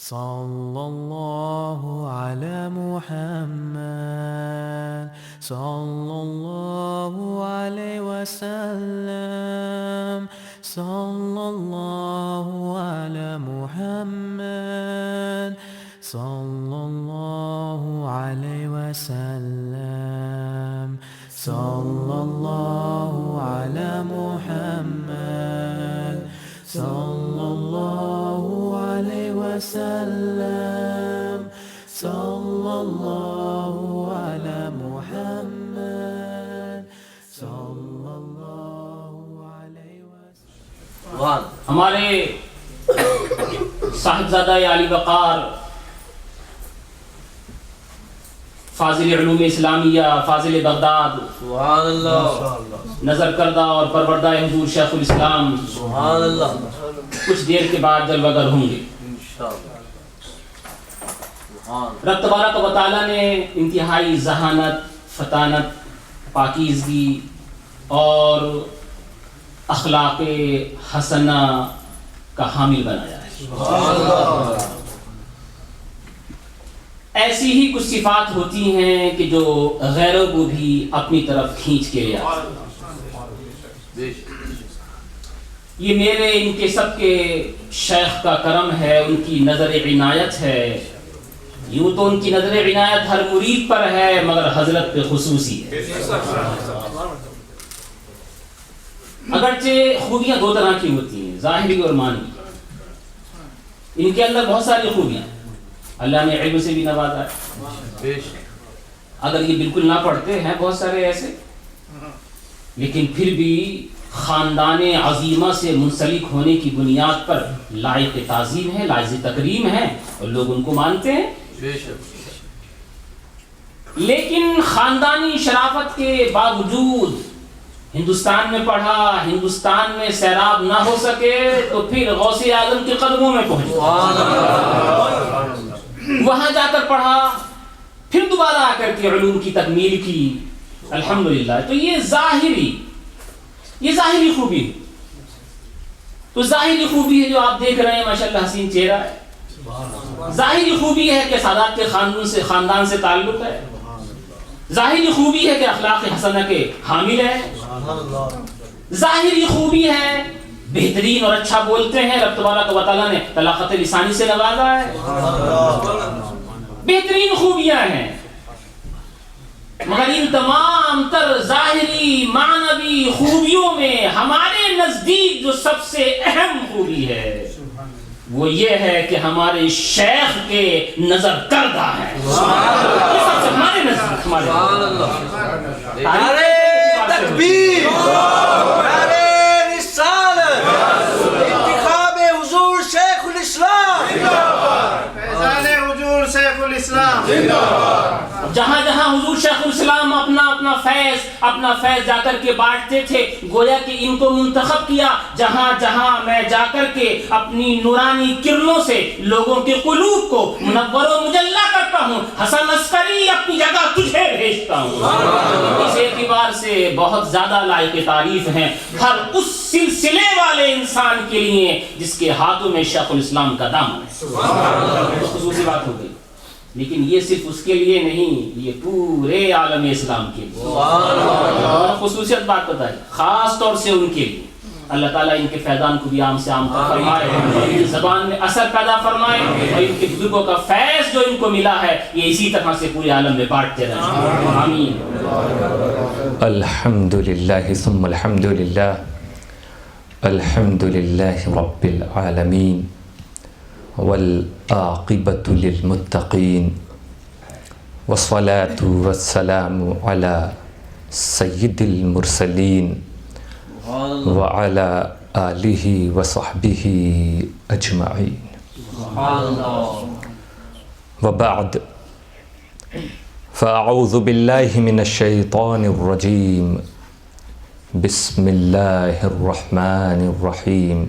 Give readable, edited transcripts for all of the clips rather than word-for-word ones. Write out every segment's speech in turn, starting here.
صلى الله على محمد صلى الله عليه وسلم صلى الله على محمد صلى الله عليه وسلم صلى الله على محمد صلى الله عليه وسلم صلى الله على محمد صلى الله عليه وسلم. ہمارے صاحبزادہ علی وقار فاضل علوم اسلامیہ فاضل بغداد سبحان اللہ نظر کردہ اور پروردہ حضور شیخ الاسلام سبحان اللہ کچھ دیر کے بعد جلوہ گر ہوں گے. رب تبارک و تعالیٰ نے انتہائی ذہانت، فطانت، پاکیزگی اور اخلاق حسنہ کا حامل بنایا ہے. ایسی ہی کچھ صفات ہوتی ہیں کہ جو غیروں کو بھی اپنی طرف کھینچ کے لے آتی ہیں. یہ میرے ان کے سب کے شیخ کا کرم ہے، ان کی نظر عنایت ہے. یوں تو ان کی نظر عنایت ہر مرید پر ہے مگر حضرت پہ خصوصی ہے. اگرچہ خوبیاں دو طرح کی ہوتی ہیں، ظاہری اور معنوی. ان کے اندر بہت ساری خوبیاں ہیں. اللہ نے علم سے بھی نوازا ہے. اگر یہ بالکل نہ پڑھتے ہیں بہت سارے ایسے، لیکن پھر بھی خاندان عظیمہ سے منسلک ہونے کی بنیاد پر لائق تعظیم ہے، لائق تکریم ہے اور لوگ ان کو مانتے ہیں. لیکن خاندانی شرافت کے باوجود ہندوستان میں پڑھا، ہندوستان میں سیراب نہ ہو سکے تو پھر غوث اعظم کے قدموں میں پہنچا، وہاں جا کر پڑھا، پھر دوبارہ آ کر کے علوم کی تکمیل کی. الحمدللہ. تو یہ ظاہری خوبی ہے. تو ظاہری خوبی ہے جو آپ دیکھ رہے ہیں، ماشاءاللہ حسین چہرہ ہے. ظاہری خوبی ہے کہ سادات کے خاندان سے تعلق ہے. ظاہری خوبی ہے کہ اخلاق حسنہ کے حامل ہے. ظاہری خوبی ہے بہترین اور اچھا بولتے ہیں. رب تبارک و تعالیٰ نے طلاقت لسانی سے نوازا ہے. بہترین خوبیاں ہیں. مگر ان تمام تر ظاہری معنوی خوبیوں میں ہمارے نزدیک جو سب سے اہم خوبی ہے وہ یہ ہے کہ ہمارے شیخ کے نظر کردہ ہیں. ہمارے نزدیک نعرے تکبیر، نعرے رسالت، انتخاب حضور شیخ الاسلام، فیضان حضور شیخ الاسلام. جہاں جہاں حضور شیخ الاسلام اپنا فیض جا کر کے بانٹتے تھے، گویا کہ ان کو منتخب کیا. جہاں جہاں میں جا کر کے اپنی نورانی کرنوں سے لوگوں کے قلوب کو منور و مجلہ کرتا ہوں. حسن عسکری اپنی جگہ تجھے بھیجتا ہوں. اس اعتبار سے بہت زیادہ لائق تعریف ہیں ہر اس سلسلے والے انسان کے لیے جس کے ہاتھوں میں شیخ الاسلام کا دامن ہے. خصوصی بات ہو گئی، لیکن یہ صرف اس کے لیے نہیں، یہ پورے عالم اسلام کے لیے. خصوصیت بات بتائی خاص طور سے ان کے لیے. اللہ تعالیٰ ان کے فیضان کو بھی عام سے عام کر فرمائے، ان زبان میں اثر پیدا فرمائے اور ان کے بزرگوں کا فیض جو ان کو ملا ہے یہ اسی طرح سے پورے عالم میں بانٹتے رہیں. آمین. الحمدللہ ثم الحمدللہ الحمدللہ رب العالمین والعاقبۃ للمتقین والصلاة والسلام علی سید المرسلین وعلی آلہ وصحبہ اجمعین. وبعد فاعوذ باللہ من الشیطان الرجیم. بسم اللہ الرحمن الرحیم.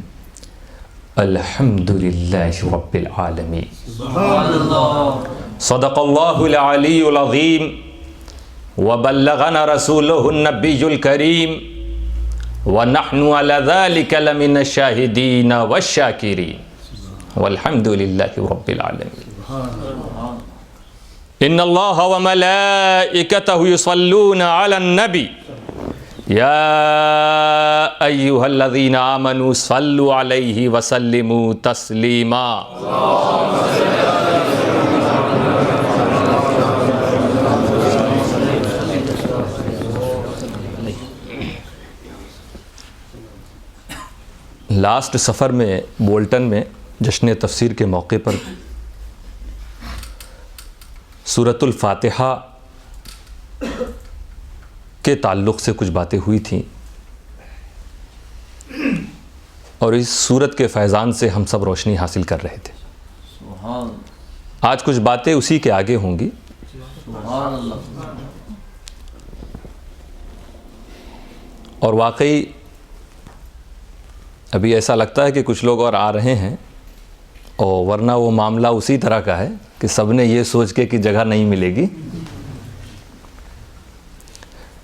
الحمدللہ رب العالمین. صدق اللہ العلی العظیم وبلغنا رسولہ النبی الکریم وَنَحْنُ عَلَى ذَلِكَ لَمِنَ الشَّاهِدِينَ وَالشَّاكِرِينَ. والحمد للہ رب العالمین. ان اللہ وملائکتہ یصلون علی النبی یا ایہا الذین آمنوا صلوا علیہ وسلموا تسلیما. لاسٹ سفر میں بولٹن میں جشن تفسیر کے موقع پر سورۃ الفاتحہ کے تعلق سے کچھ باتیں ہوئی تھیں اور اس سورت کے فیضان سے ہم سب روشنی حاصل کر رہے تھے. آج کچھ باتیں اسی کے آگے ہوں گی. اور واقعی ابھی ایسا لگتا ہے کہ کچھ لوگ اور آ رہے ہیں اور ورنہ وہ معاملہ اسی طرح کا ہے کہ سب نے یہ سوچ کے کہ جگہ نہیں ملے گی.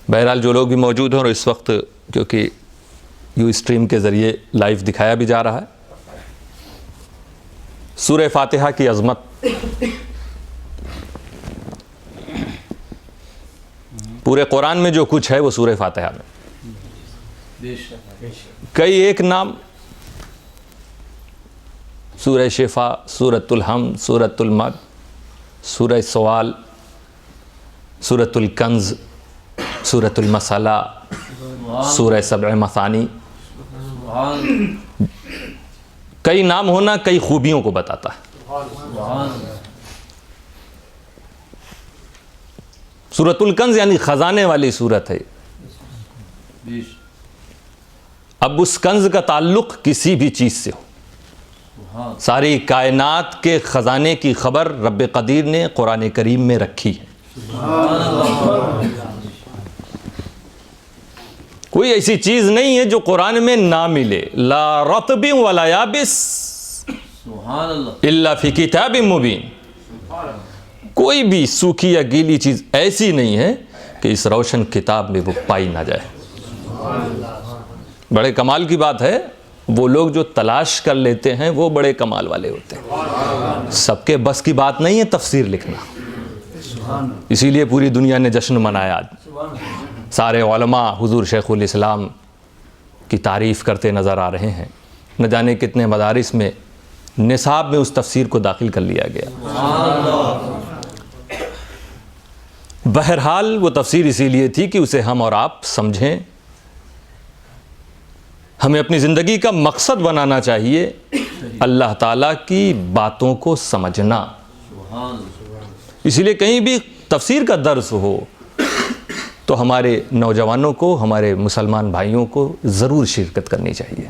بہرحال جو لوگ بھی موجود ہیں اور اس وقت کیونکہ یو اسٹریم کے ذریعے لائیو دکھایا بھی جا رہا ہے, سورہ فاتحہ کی عظمت پورے قرآن میں جو کچھ ہے وہ سورہ فاتحہ میں. کئی ایک نام سورہ شفا, سورۃ الحمد, سورۃ المد, سورہ سوال, سورۃ الکنز, سورۃ المسئلہ, سورہ سبع مثانی. کئی نام ہونا کئی خوبیوں کو بتاتا ہے. سورۃ الکنز یعنی خزانے والی سورت ہے. اب اس کنز کا تعلق کسی بھی چیز سے ہو, ساری کائنات کے خزانے کی خبر رب قدیر نے قرآن کریم میں رکھی ہے. کوئی ایسی چیز نہیں ہے جو قرآن میں نہ ملے. لا رطب ولا یابس الا فی کتاب مبین. کوئی بھی سوکھی یا گیلی چیز ایسی نہیں ہے کہ اس روشن کتاب میں وہ پائی نہ جائے. بڑے کمال کی بات ہے, وہ لوگ جو تلاش کر لیتے ہیں وہ بڑے کمال والے ہوتے ہیں. سب کے بس کی بات نہیں ہے تفسیر لکھنا, اسی لیے پوری دنیا نے جشن منایا. آج سارے علماء حضور شیخ الاسلام کی تعریف کرتے نظر آ رہے ہیں. نہ جانے کتنے مدارس میں نصاب میں اس تفسیر کو داخل کر لیا گیا. بہرحال وہ تفسیر اسی لیے تھی کہ اسے ہم اور آپ سمجھیں. ہمیں اپنی زندگی کا مقصد بنانا چاہیے اللہ تعالیٰ کی باتوں کو سمجھنا. اسی لیے کہیں بھی تفسیر کا درس ہو تو ہمارے نوجوانوں کو, ہمارے مسلمان بھائیوں کو ضرور شرکت کرنی چاہیے.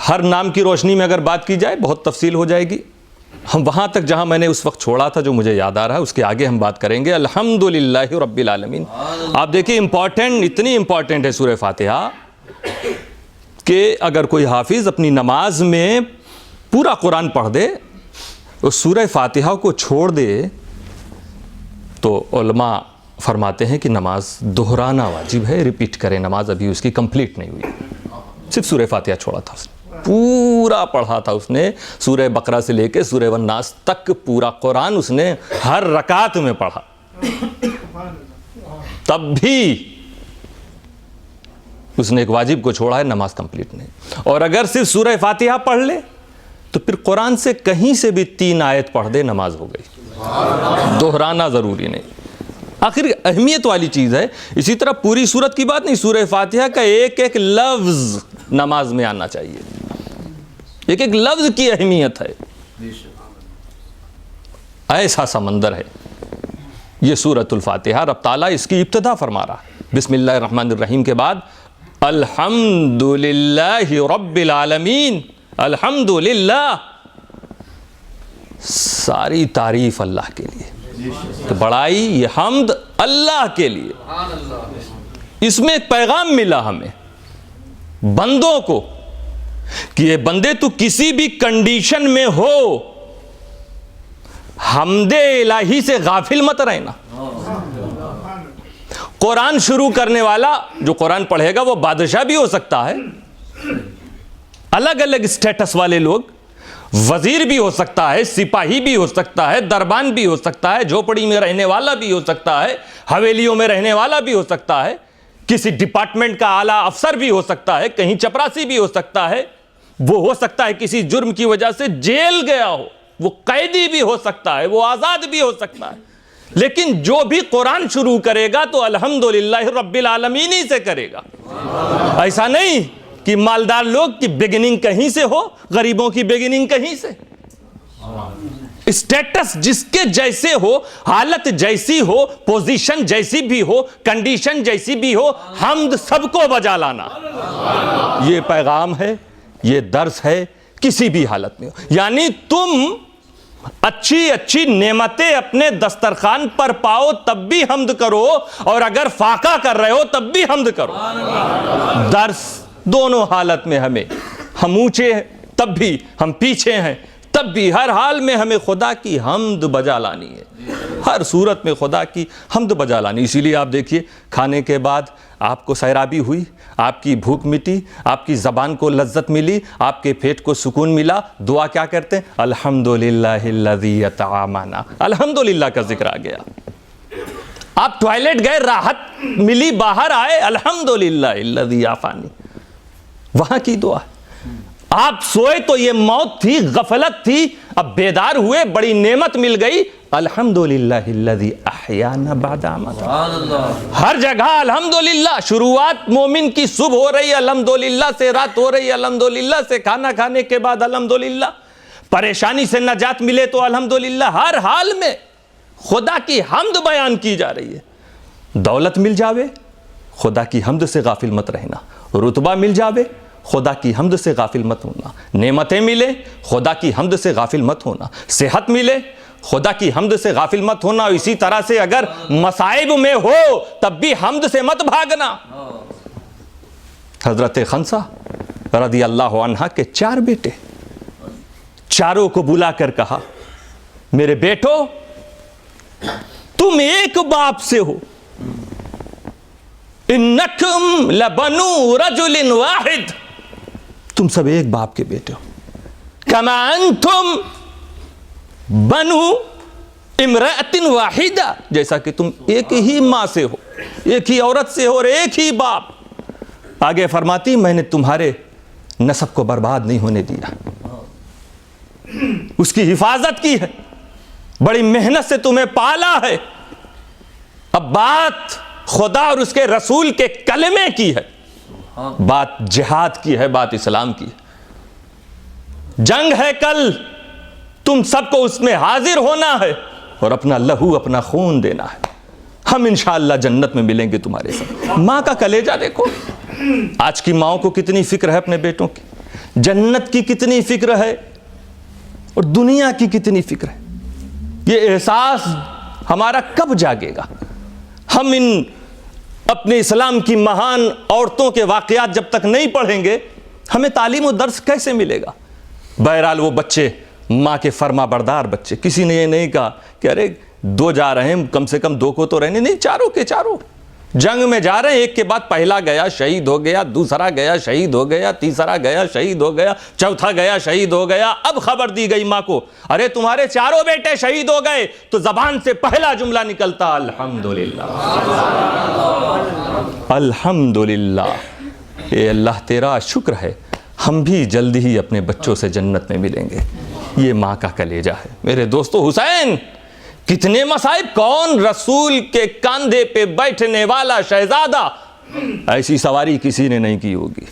ہر نام کی روشنی میں اگر بات کی جائے بہت تفصیل ہو جائے گی. ہم وہاں تک جہاں میں نے اس وقت چھوڑا تھا جو مجھے یاد آ رہا ہے اس کے آگے ہم بات کریں گے. الحمدللہ رب العالمین. آپ دیکھیں امپورٹنٹ, اتنی امپورٹنٹ ہے سورہ فاتحہ کہ اگر کوئی حافظ اپنی نماز میں پورا قرآن پڑھ دے اور سورہ فاتحہ کو چھوڑ دے تو علماء فرماتے ہیں کہ نماز دہرانا واجب ہے, ریپیٹ کرے نماز, ابھی اس کی کمپلیٹ نہیں ہوئی. صرف سورہ فاتحہ چھوڑا تھا اس نے, پورا پڑھا تھا اس نے, سورہ بقرہ سے لے کے سورہ والناس تک پورا قرآن اس نے ہر رکعت میں پڑھا. تب بھی اس نے ایک واجب کو چھوڑا ہے, نماز کمپلیٹ نہیں. اور اگر صرف سورہ فاتحہ پڑھ لے تو پھر قرآن سے کہیں سے بھی 3 آیت پڑھ دے نماز ہو گئی. دہرانا ضروری نہیں. آخر اہمیت والی چیز ہے. اسی طرح پوری سورت کی بات نہیں, سورہ فاتحہ کا ایک ایک لفظ نماز میں آنا چاہیے. ایک ایک لفظ کی اہمیت ہے. ایسا سمندر ہے یہ سورۃ الفاتحہ. رب تعالیٰ اس کی ابتدا فرما رہا ہے بسم اللہ الرحمن الرحیم کے بعد الحمدللہ رب العالمین. الحمدللہ, ساری تعریف اللہ کے لیے. تو بڑائی یہ حمد اللہ کے لیے. اس میں ایک پیغام ملا ہمیں بندوں کو کہ یہ بندے تو کسی بھی کنڈیشن میں ہو حمد الہی سے غافل مت رہنا. قرآن شروع کرنے والا جو قرآن پڑھے گا وہ بادشاہ بھی ہو سکتا ہے، الگ الگ سٹیٹس والے لوگ، وزیر بھی ہو سکتا ہے، سپاہی بھی ہو سکتا ہے، دربان بھی ہو سکتا ہے، جھوپڑی میں رہنے والا بھی ہو سکتا ہے، حویلیوں میں رہنے والا بھی ہو سکتا ہے، کسی ڈپارٹمنٹ کا اعلیٰ افسر بھی ہو سکتا ہے، کہیں چپراسی بھی ہو سکتا ہے، وہ ہو سکتا ہے کسی جرم کی وجہ سے جیل گیا ہو، وہ قیدی بھی ہو سکتا ہے، وہ آزاد بھی ہو سکتا ہے، لیکن جو بھی قرآن شروع کرے گا تو الحمدللہ رب العالمین ہی سے کرے گا۔ ایسا نہیں کہ مالدار لوگ کی بگننگ کہیں سے ہو، غریبوں کی بگننگ کہیں سے۔ اسٹیٹس جس کے جیسے ہو، حالت جیسی ہو، پوزیشن جیسی بھی ہو، کنڈیشن جیسی بھی ہو، حمد سب کو بجا لانا، یہ پیغام ہے، یہ درس ہے، کسی بھی حالت میں ہو۔ یعنی تم اچھی اچھی نعمتیں اپنے دسترخوان پر پاؤ تب بھی حمد کرو، اور اگر فاقہ کر رہے ہو تب بھی حمد کرو۔ درس دونوں حالت میں ہمیں، ہم اونچے ہیں تب بھی، ہم پیچھے ہیں تب بھی، ہر حال میں ہمیں خدا کی حمد بجا لانی ہے، ہر صورت میں خدا کی حمد بجا لانی۔ اسی لیے آپ دیکھیے کھانے کے بعد آپ کو سیرابی ہوئی، آپ کی بھوک مٹی، آپ کی زبان کو لذت ملی، آپ کے پیٹ کو سکون ملا، دعا کیا کرتے ہیں؟ الحمدللہ الذی اطعمنا، الحمدللہ کا ذکر آ گیا۔ آپ ٹوائلٹ گئے، راحت ملی، باہر آئے، الحمدللہ الذی عافانی، وہاں کی دعا۔ آپ سوئے تو یہ موت تھی، غفلت تھی، اب بیدار ہوئے، بڑی نعمت مل گئی، الحمدللہ الذی احیانا بعد اماتنا۔ ہر جگہ الحمدللہ، شروعات مومن کی صبح ہو رہی ہے الحمدللہ سے، رات ہو رہی ہے الحمدللہ سے، کھانا کھانے کے بعد الحمدللہ، پریشانی سے نجات ملے تو الحمدللہ، ہر حال میں خدا کی حمد بیان کی جا رہی ہے۔ دولت مل جاوے، خدا کی حمد سے غافل مت رہنا، رتبہ مل جاوے، خدا کی حمد سے غافل مت ہونا، نعمتیں ملے، خدا کی حمد سے غافل مت ہونا، صحت ملے، خدا کی حمد سے غافل مت ہونا، اور اسی طرح سے اگر مصائب میں ہو تب بھی حمد سے مت بھاگنا۔ حضرت خنسا رضی اللہ عنہ کے 4 بیٹے، چاروں کو بلا کر کہا، میرے بیٹو تم ایک باپ سے ہو، انکم لبنو رجل واحد، تم سب ایک باپ کے بیٹے ہو، کما انتم بنو امرأت واحدہ، جیسا کہ تم ایک ہی ماں سے ہو، ایک ہی عورت سے ہو اور ایک ہی باپ۔ آگے فرماتی میں نے تمہارے نسب کو برباد نہیں ہونے دیا، اس کی حفاظت کی ہے، بڑی محنت سے تمہیں پالا ہے۔ اب بات خدا اور اس کے رسول کے کلمے کی ہے، بات جہاد کی ہے، بات اسلام کی ہے۔ جنگ ہے کل، تم سب کو اس میں حاضر ہونا ہے اور اپنا لہو، اپنا خون دینا ہے۔ ہم انشاءاللہ جنت میں ملیں گے تمہارے ساتھ۔ ماں کا کلیجہ دیکھو، آج کی ماؤں کو کتنی فکر ہے اپنے بیٹوں کی، جنت کی کتنی فکر ہے اور دنیا کی کتنی فکر ہے۔ یہ احساس ہمارا کب جاگے گا؟ ہم ان اپنے اسلام کی مہان عورتوں کے واقعات جب تک نہیں پڑھیں گے، ہمیں تعلیم و درس کیسے ملے گا؟ بہرحال وہ بچے، ماں کے فرما بردار بچے، کسی نے یہ نہیں کہا کہ ارے 2 جا رہے ہیں، کم سے کم 2 کو تو رہنے، نہیں، چاروں کے چاروں جنگ میں جا رہے ہیں، ایک کے بعد پہلا گیا شہید ہو گیا، دوسرا گیا شہید ہو گیا، تیسرا گیا شہید ہو گیا، چوتھا گیا شہید ہو گیا۔ اب خبر دی گئی ماں کو، ارے تمہارے 4 بیٹے شہید ہو گئے، تو زبان سے پہلا جملہ نکلتا الحمدللہ، الحمدللہ۔ اے اللہ تیرا شکر ہے، ہم بھی جلدی ہی اپنے بچوں سے جنت میں ملیں گے۔ یہ ماں کا کلیجہ ہے۔ میرے دوستو، حسین کتنے مصائب، کون رسول کے کاندھے پہ بیٹھنے والا شہزادہ، ایسی سواری کسی نے نہیں کی ہوگی،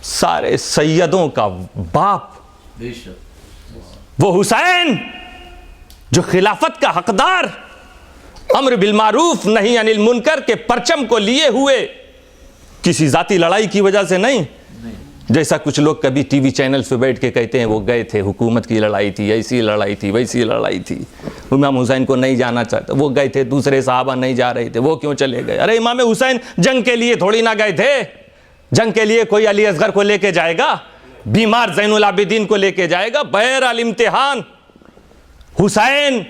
سارے سیدوں کا باپ وہ حسین، جو خلافت کا حقدار، امر بالمعروف نہی عن المنکر کے پرچم کو لیے ہوئے، کسی ذاتی لڑائی کی وجہ سے نہیں، جیسا کچھ لوگ کبھی ٹی وی چینلز پہ بیٹھ کے کہتے ہیں وہ گئے تھے، حکومت کی لڑائی تھی، ایسی لڑائی تھی، ویسی لڑائی تھی، امام حسین کو نہیں جانا چاہتا، وہ گئے تھے، دوسرے صحابہ نہیں جا رہے تھے، وہ کیوں چلے گئے؟ ارے امام حسین جنگ کے لیے تھوڑی نہ گئے تھے، جنگ کے لیے کوئی علی اصغر کو لے کے جائے گا، بیمار زین العابدین کو لے کے جائے گا؟ بہرحال امتحان، حسین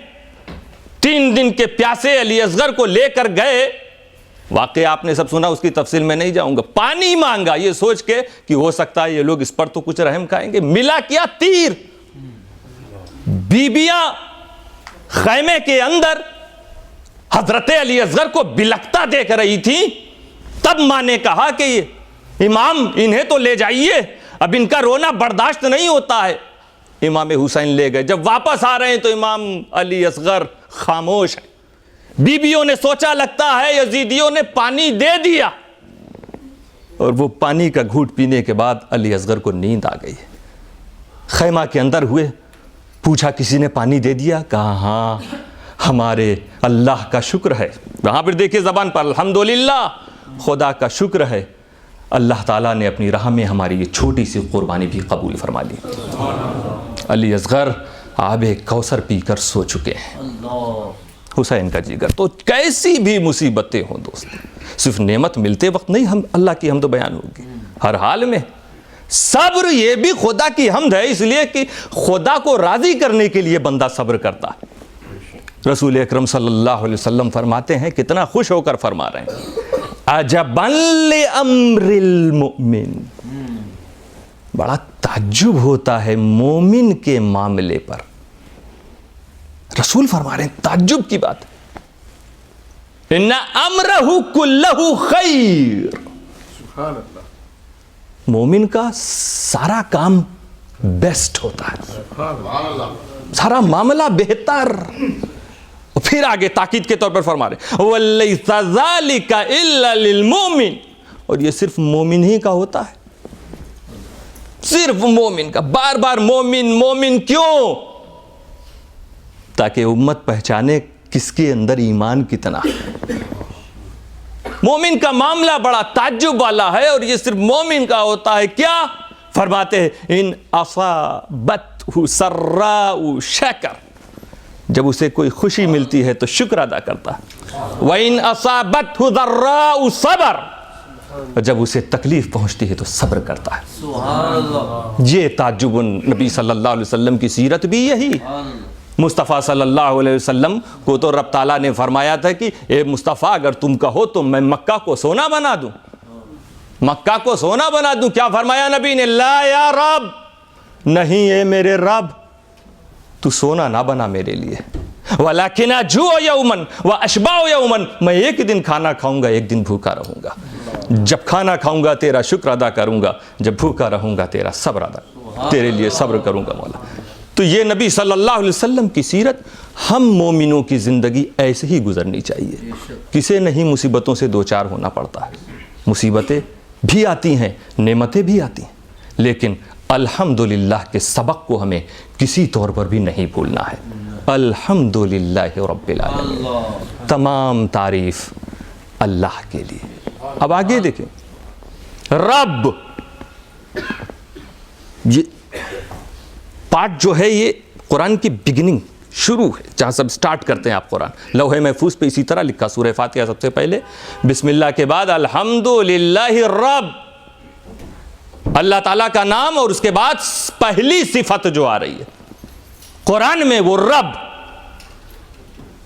3 دن کے پیاسے علی اصغر کو لے کر گئے. واقعہ آپ نے سب سنا, اس کی تفصیل میں نہیں جاؤں گا. پانی مانگا یہ سوچ کے کہ ہو سکتا ہے یہ لوگ اس پر تو کچھ رحم کھائیں گے. ملا کیا تیر. بیبیاں خیمے کے اندر حضرت علی اصغر کو بلکتا دیکھ رہی تھی. تب ماں نے کہا کہ امام انہیں تو لے جائیے, اب ان کا رونا برداشت نہیں ہوتا ہے. امام حسین لے گئے. جب واپس آ رہے ہیں تو امام علی اصغر خاموش ہے. بیبیوں نے سوچا لگتا ہے یزیدیوں نے پانی دے دیا, اور وہ پانی کا گھوٹ پینے کے بعد علی اصغر کو نیند آ گئی. خیمہ کے اندر ہوئے, پوچھا کسی نے پانی دے دیا؟ کہا ہاں ہمارے اللہ کا شکر ہے. وہاں پر دیکھیے زبان پر الحمدللہ, خدا کا شکر ہے, اللہ تعالیٰ نے اپنی راہ میں ہماری یہ چھوٹی سی قربانی بھی قبول فرما لی. علی اصغر آب کوثر پی کر سو چکے ہیں. حسین کا جگر. تو کیسی بھی مصیبتیں ہوں دوست, صرف نعمت ملتے وقت نہیں, ہم اللہ کی حمد و بیان ہوگی ہر حال میں. صبر یہ بھی خدا کی حمد ہے, اس لیے کہ خدا کو راضی کرنے کے لیے بندہ صبر کرتا ہے. رسول اکرم صلی اللہ علیہ وسلم فرماتے ہیں, کتنا خوش ہو کر فرما رہے ہیں, عجبا لامر المؤمن, بڑا تعجب ہوتا ہے مومن کے معاملے پر. رسول فرما رہے ہیں تعجب کی بات, ان امرہ کلہ خیر. مومن کا سارا کام بیسٹ ہوتا ہے, سارا معاملہ بہتر. پھر آگے تاکید کے طور پر فرما رہے وَلَيْسَ ذَلِكَ إِلَّا لِلْمُؤْمِنِ, اور یہ صرف مومن ہی کا ہوتا ہے, صرف مومن کا. بار بار مومن مومن کیوں؟ تاکہ امت پہچانے کس کے اندر ایمان کتنا ہے. مومن کا معاملہ بڑا تعجب والا ہے, اور یہ صرف مومن کا ہوتا ہے. کیا فرماتے ہیں, ان اصابتہ سراء شکر, جب اسے کوئی خوشی ملتی ہے تو شکر ادا کرتا ہے. وَإِنْ أَصَابَتْهُ ضَرَّاءُ صَبَرَ, جب اسے تکلیف پہنچتی ہے تو صبر کرتا ہے. سبحان اللہ. یہ تعجب نبی صلی اللہ علیہ وسلم کی سیرت بھی یہی. مصطفیٰ صلی اللہ علیہ وسلم کو تو رب تعالیٰ نے فرمایا تھا کہ اے مصطفیٰ اگر تم کہو تو میں مکہ کو سونا بنا دوں, مکہ کو سونا بنا دوں. کیا فرمایا نبی نے؟ لا یا رب, نہیں اے میرے رب, تو سونا نہ بنا میرے لیے. وَلَكِنْ أَجُوعُ يَوْمًا وَأَشْبَعُ يَوْمًا, میں ایک دن کھانا کھاؤں گا, ایک دن بھوکا رہوں گا. جب کھانا کھاؤں گا تیرا شکر ادا کروں گا, جب بھوکا رہوں گا تیرا صبر ادا, تیرے لیے صبر کروں گا مولا. تو یہ نبی صلی اللہ علیہ وسلم کی سیرت, ہم مومنوں کی زندگی ایسے ہی گزرنی چاہیے. کسے نہیں مصیبتوں سے دوچار ہونا پڑتا ہے, مصیبتیں بھی آتی ہیں, نعمتیں بھی آتی ہیں, لیکن الحمدللہ کے سبق کو ہمیں کسی طور پر بھی نہیں بھولنا ہے. الحمدللہ رب العالمین, تمام تعریف اللہ کے لیے. اب آگے دیکھیں, رب, یہ پارٹ جو ہے یہ قرآن کی بگننگ شروع ہے, جہاں سب سٹارٹ کرتے ہیں آپ قرآن. لوح محفوظ پہ اسی طرح لکھا, سورہ فاتحہ سب سے پہلے بسم اللہ کے بعد الحمدللہ رب, اللہ تعالیٰ کا نام, اور اس کے بعد پہلی صفت جو آ رہی ہے قرآن میں وہ رب.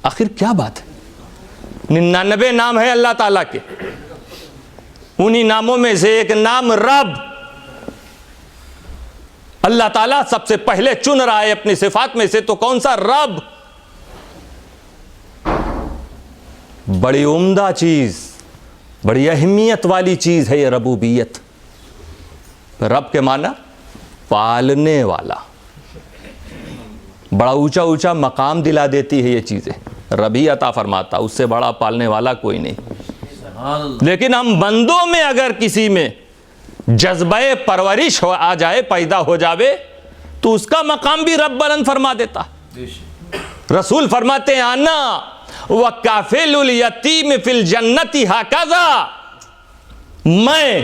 آخر کیا بات ہے؟ 99 نام ہے اللہ تعالیٰ کے, انہی ناموں میں سے ایک نام رب. اللہ تعالیٰ سب سے پہلے چن رہا ہے اپنی صفات میں سے, تو کون سا؟ رب. بڑی عمدہ چیز, بڑی اہمیت والی چیز ہے یہ ربوبیت. رب کے معنی پالنے والا, بڑا اونچا اونچا مقام دلا دیتی ہے یہ چیزیں. رب ہی عطا فرماتا, اس سے بڑا پالنے والا کوئی نہیں. لیکن ہم بندوں میں اگر کسی میں جذبہ پرورش آ جائے, پیدا ہو جاوے, تو اس کا مقام بھی رب بلند فرما دیتا. رسول فرماتے ہیں انا وکافل الیتیم فی الجنت ھکذا, میں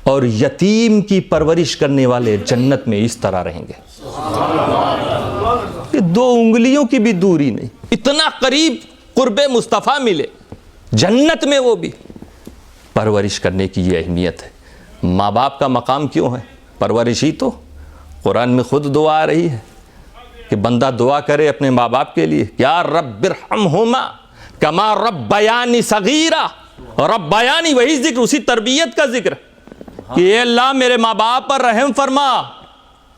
اور یتیم کی پرورش کرنے والے جنت میں اس طرح رہیں گے. کہ 2 انگلیوں کی بھی دوری نہیں, اتنا قریب قرب مصطفیٰ ملے جنت میں, وہ بھی پرورش کرنے کی یہ اہمیت ہے. ماں باپ کا مقام کیوں ہے؟ پرورش ہی تو. قرآن میں خود دعا آ رہی ہے کہ بندہ دعا کرے اپنے ماں باپ کے لیے، یا رب ارحمہما کما ربیانی صغیرہ، ربیانی وہی ذکر، اسی تربیت کا ذکر کہ اے اللہ میرے ماں باپ پر رحم فرما،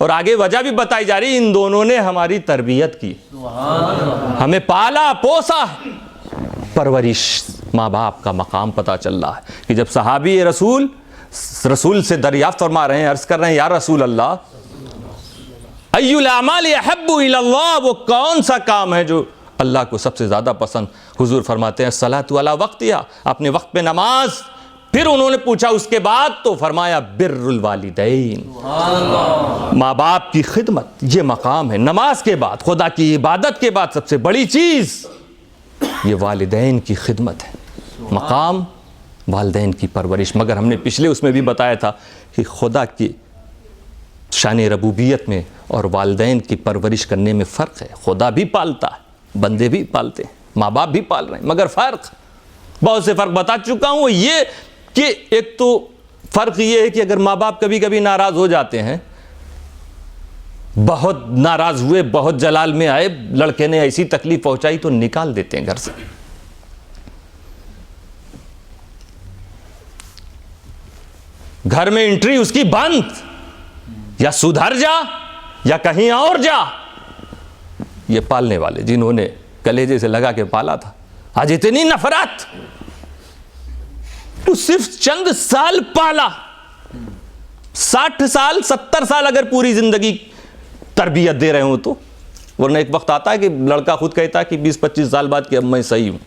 اور آگے وجہ بھی بتائی جا رہی، ان دونوں نے ہماری تربیت کی، ہمیں پالا پوسا، پرورش۔ ماں باپ کا مقام پتہ چل رہا ہے کہ جب صحابی رسول سے دریافت فرما رہے ہیں، عرض کر رہے ہیں یا رسول اللہ ای الاعمال احب الی اللہ، وہ کون سا کام ہے جو اللہ کو سب سے زیادہ پسند؟ حضور فرماتے ہیں الصلاۃ علی وقتہا، اپنے وقت پہ نماز۔ پھر انہوں نے پوچھا اس کے بعد، تو فرمایا بر الوالدین، ماں باپ کی خدمت، یہ مقام ہے نماز کے بعد، خدا کی عبادت کے بعد سب سے بڑی چیز یہ والدین کی خدمت ہے، مقام والدین کی پرورش۔ مگر ہم نے پچھلے اس میں بھی بتایا تھا کہ خدا کی شان ربوبیت میں اور والدین کی پرورش کرنے میں فرق ہے۔ خدا بھی پالتا ہے، بندے بھی پالتے ہیں، ماں باپ بھی پال رہے ہیں، مگر فرق، بہت سے فرق بتا چکا ہوں، یہ کہ ایک تو فرق یہ ہے کہ اگر ماں باپ کبھی کبھی ناراض ہو جاتے ہیں، بہت ناراض ہوئے، بہت جلال میں آئے، لڑکے نے ایسی تکلیف پہنچائی تو نکال دیتے ہیں گھر سے۔ گھر میں انٹری اس کی بند، یا سدھر جا یا کہیں اور جا۔ یہ پالنے والے جنہوں نے کلیجے سے لگا کے پالا تھا، آج اتنی نفرت، تو صرف چند سال پالا، 60 سال 70 سال اگر پوری زندگی تربیت دے رہے ہوں تو، ورنہ ایک وقت آتا ہے کہ لڑکا خود کہتا ہے کہ 20-25 سال بعد کہ اب میں صحیح ہوں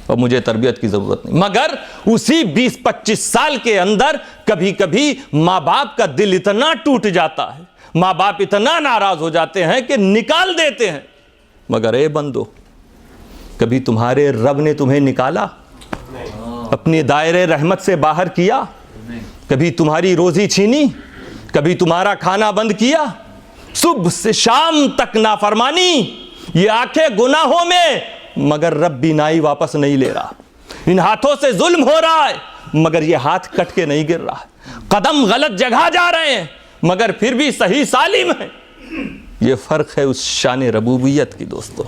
اور مجھے تربیت کی ضرورت نہیں، مگر اسی 20-25 سال کے اندر کبھی کبھی ماں باپ کا دل اتنا ٹوٹ جاتا ہے، ماں باپ اتنا ناراض ہو جاتے ہیں کہ نکال دیتے ہیں۔ مگر اے بندو، کبھی تمہارے رب نے تمہیں نکالا، اپنے دائرے رحمت سے باہر کیا؟ کبھی تمہاری روزی چھینی؟ کبھی تمہارا کھانا بند کیا؟ صبح سے شام تک نافرمانی، یہ آنکھیں گناہوں میں، مگر رب بینائی واپس نہیں لے رہا، ان ہاتھوں سے ظلم ہو رہا ہے مگر یہ ہاتھ کٹ کے نہیں گر رہا ہے، قدم غلط جگہ جا رہے ہیں مگر پھر بھی صحیح سالم ہے۔ یہ فرق ہے اس شان ربوبیت کی دوستو۔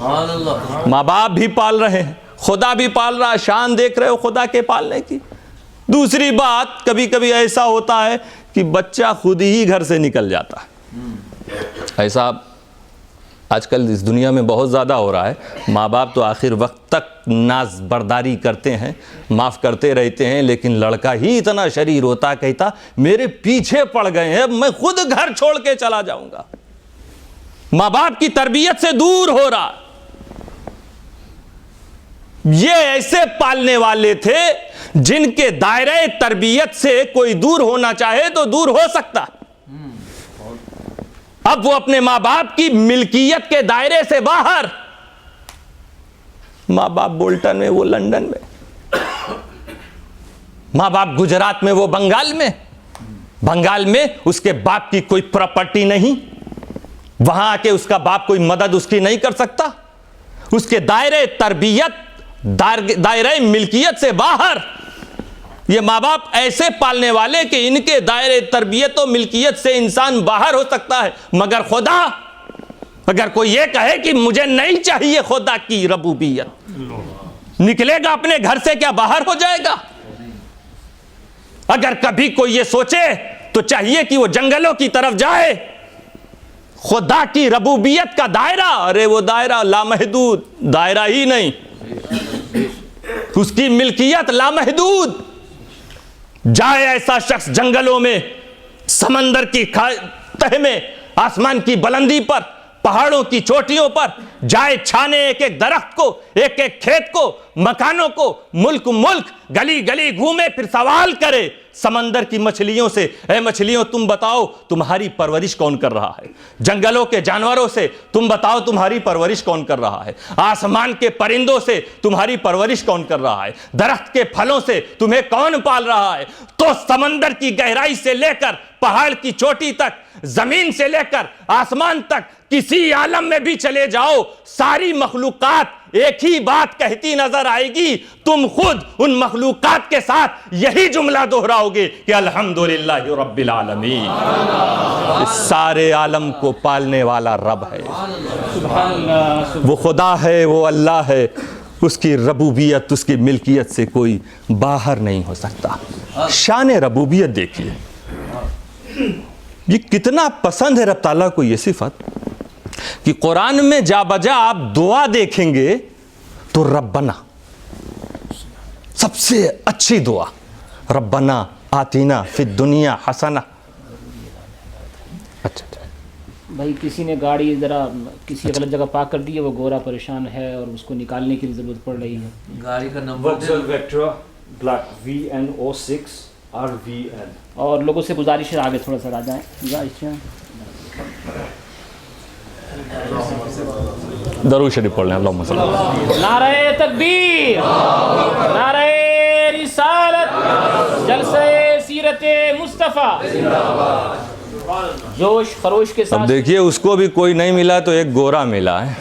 ماں باپ بھی پال رہے ہیں، خدا بھی پال رہا ہے، شان دیکھ رہے ہو خدا کے پالنے کی۔ دوسری بات، کبھی کبھی ایسا ہوتا ہے کہ بچہ خود ہی گھر سے نکل جاتا ہے، ایسا آج کل اس دنیا میں بہت زیادہ ہو رہا ہے۔ ماں باپ تو آخر وقت تک ناز برداری کرتے ہیں، معاف کرتے رہتے ہیں، لیکن لڑکا ہی اتنا شریر ہوتا، کہتا میرے پیچھے پڑ گئے ہیں، میں خود گھر چھوڑ کے چلا جاؤں گا۔ ماں باپ کی تربیت سے دور ہو رہا۔ یہ ایسے پالنے والے تھے جن کے دائرہ تربیت سے کوئی دور ہونا چاہے تو دور ہو سکتا، اب وہ اپنے ماں باپ کی ملکیت کے دائرے سے باہر، ماں باپ بولٹن میں وہ لندن میں، ماں باپ گجرات میں وہ بنگال میں، بنگال میں اس کے باپ کی کوئی پراپرٹی نہیں، وہاں آ کے اس کا باپ کوئی مدد اس کی نہیں کر سکتا، اس کے دائرے تربیت دائرہ ملکیت سے باہر۔ یہ ماں باپ ایسے پالنے والے کہ ان کے دائرے تربیت و ملکیت سے انسان باہر ہو سکتا ہے، مگر خدا، اگر کوئی یہ کہے کہ مجھے نہیں چاہیے خدا کی ربوبیت، نکلے گا اپنے گھر سے کیا باہر ہو جائے گا؟ اگر کبھی کوئی یہ سوچے تو چاہیے کہ وہ جنگلوں کی طرف جائے۔ خدا کی ربوبیت کا دائرہ، ارے وہ دائرہ لامحدود، دائرہ ہی نہیں، اس کی ملکیت لامحدود۔ جائے ایسا شخص جنگلوں میں، سمندر کی تہ میں، آسمان کی بلندی پر، پہاڑوں کی چوٹیوں پر جائے، چھانے ایک ایک درخت کو، ایک ایک کھیت کو، مکانوں کو، ملک گلی گلی گھومے، پھر سوال کرے سمندر کی مچھلیوں سے، اے مچھلیوں تم بتاؤ تمہاری پرورش کون کر رہا ہے؟ جنگلوں کے جانوروں سے تم بتاؤ تمہاری پرورش کون کر رہا ہے؟ آسمان کے پرندوں سے تمہاری پرورش کون کر رہا ہے؟ درخت کے پھلوں سے تمہیں کون پال رہا ہے؟ تو سمندر کی گہرائی سے لے کر پہاڑ کی چوٹی تک، زمین سے لے کر آسمان تک، کسی عالم میں بھی چلے جاؤ، ساری مخلوقات ایک ہی بات کہتی نظر آئے گی، تم خود ان مخلوقات کے ساتھ یہی جملہ دہراؤ گے کہ الحمدللہ رب العالمین۔ اس سارے عالم کو پالنے والا رب ہے، سبحان اللہ، وہ خدا ہے، وہ اللہ ہے، اس کی ربوبیت، اس کی ملکیت سے کوئی باہر نہیں ہو سکتا۔ شان ربوبیت دیکھیے، یہ کتنا پسند ہے رب تعالیٰ کو یہ صفت کہ قرآن میں جا بجا آپ دعا دیکھیں گے تو ربنا سب سے اچھی دعا، ربنا آتینا فی الدنیا حسنہ۔ اچھا بھائی کسی نے گاڑی ذرا کسی غلط جگہ پارک کر دی ہے، وہ گورا پریشان ہے اور اس کو نکالنے کی ضرورت پڑ رہی ہے۔ گاڑی کا number Vauxhall Vectra Black VN06 RVN۔ اور لوگوں سے گزارش ہے آگے تھوڑا سا آ جائیں، درود شریف پڑھ لیں، اللہم صلی اللہ علیہ وسلم۔ نعرہ تکبیر، نعرہ رسالت، جلسہ سیرت مصطفیٰ، جوش خروش کے اب ساتھ۔ دیکھیے اس کو بھی کوئی نہیں ملا تو ایک گورا ملا ہے،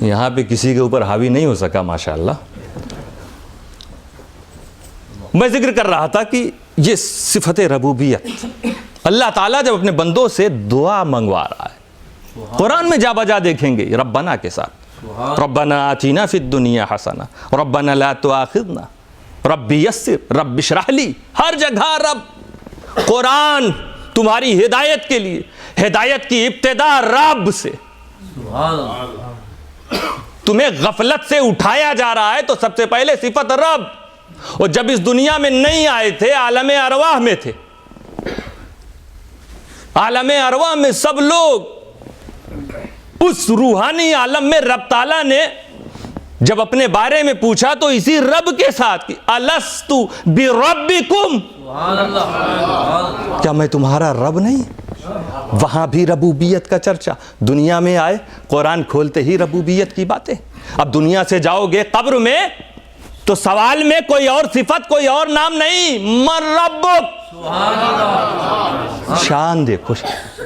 یہاں پہ کسی کے اوپر حاوی نہیں ہو سکا ماشاءاللہ۔ میں ذکر کر رہا تھا کہ یہ صفت ربوبیت، اللہ تعالیٰ جب اپنے بندوں سے دعا منگوا رہا ہے، قرآن میں جا بجا دیکھیں گے ربنا کے ساتھ، ربنا آتینا فی الدنیا حسنہ، ربنا لا تؤاخذنا، رب یسر، رب اشرح لی، ہر جگہ رب۔ قرآن تمہاری ہدایت کے لیے، ہدایت کی ابتدا رب سے، تمہیں غفلت سے اٹھایا جا رہا ہے تو سب سے پہلے صفت رب۔ اور جب اس دنیا میں نہیں آئے تھے، عالم ارواح میں تھے، عالم ارواح میں سب لوگ، اس روحانی عالم میں رب تعالیٰ نے جب اپنے بارے میں پوچھا تو اسی رب کے ساتھ کہ الستُ بربکم، کیا میں تمہارا رب نہیں؟ وہاں بھی ربوبیت کا چرچا، دنیا میں آئے قرآن کھولتے ہی ربوبیت کی باتیں۔ اب دنیا سے جاؤ گے قبر میں تو سوال میں کوئی اور صفت، کوئی اور نام نہیں، من ربک، شان دیکھو،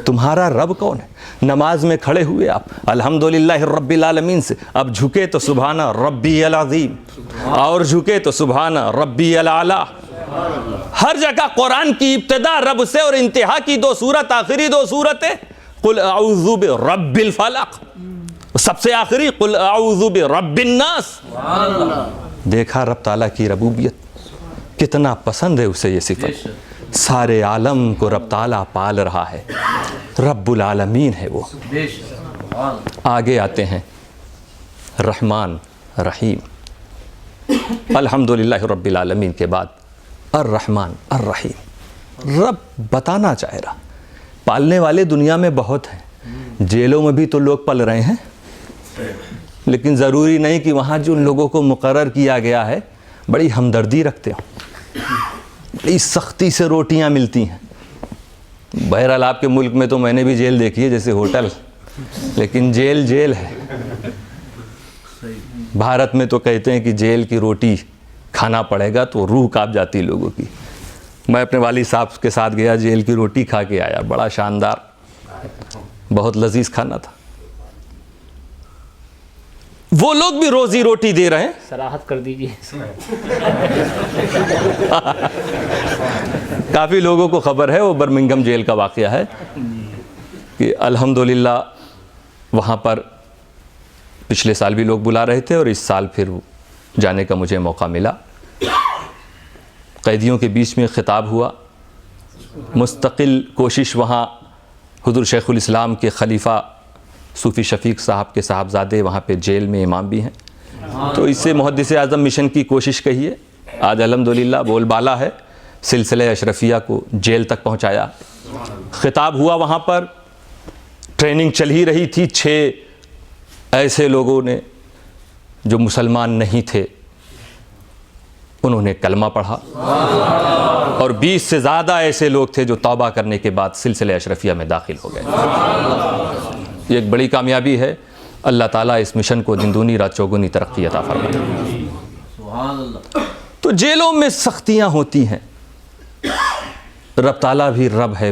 تمہارا رب کون ہے؟ نماز میں کھڑے ہوئے آپ الحمدللہ رب العالمین سے، اب جھکے تو سبحان ربی العظیم، اور جھکے تو سبحان ربی الاعلیٰ۔ ہر جگہ قرآن کی ابتدا رب سے اور انتہا کی دو صورت، آخری دو صورتیں قل اعوذ برب الفلق، سب سے آخری قل اعوذ برب الناس۔ دیکھا رب تعالیٰ کی ربوبیت کتنا پسند ہے اسے یہ صفت، سارے عالم کو رب تعالیٰ پال رہا ہے، رب العالمین ہے وہ۔ آگے آتے ہیں رحمان رحیم، الحمدللہ رب العالمین کے بعد الرحمن الرحیم۔ رب بتانا چاہ رہا، پالنے والے دنیا میں بہت ہیں، جیلوں میں بھی تو لوگ پل رہے ہیں، لیکن ضروری نہیں کہ وہاں جو ان لوگوں کو مقرر کیا گیا ہے بڑی ہمدردی رکھتے ہوں، بڑی سختی سے روٹیاں ملتی ہیں۔ بہرحال آپ کے ملک میں تو میں نے بھی جیل دیکھی ہے جیسے ہوٹل، لیکن جیل جیل ہے۔ بھارت میں تو کہتے ہیں کہ جیل کی روٹی کھانا پڑے گا تو روح کانپ جاتی لوگوں کی۔ میں اپنے والد صاحب کے ساتھ گیا، جیل کی روٹی کھا کے آیا، بڑا شاندار، بہت لذیذ کھانا تھا۔ وہ لوگ بھی روزی روٹی دے رہے ہیں، صراحت کر دیجیے۔ کافی لوگوں کو خبر ہے، وہ برمنگھم جیل کا واقعہ ہے کہ الحمدللہ وہاں پر پچھلے سال بھی لوگ بلا رہے تھے اور اس سال پھر جانے کا مجھے موقع ملا۔ قیدیوں کے بیچ میں خطاب ہوا، مستقل کوشش وہاں حضور شیخ الاسلام کے خلیفہ صوفی شفیق صاحب کے صاحبزادے وہاں پہ جیل میں امام بھی ہیں، تو اس سے محدث اعظم مشن کی کوشش کہیے، آج الحمدللہ بول بالا ہے، سلسلہ اشرفیہ کو جیل تک پہنچایا۔ خطاب ہوا وہاں پر، ٹریننگ چل ہی رہی تھی، 6 ایسے لوگوں نے جو مسلمان نہیں تھے انہوں نے کلمہ پڑھا، اور 20 سے زیادہ ایسے لوگ تھے جو توبہ کرنے کے بعد سلسلہ اشرفیہ میں داخل ہو گئے۔ یہ ایک بڑی کامیابی ہے، اللہ تعالیٰ اس مشن کو دن دونی رات چوگنی ترقی عطا فرمائے۔ تو جیلوں میں سختیاں ہوتی ہیں، رب تعالیٰ بھی رب ہے،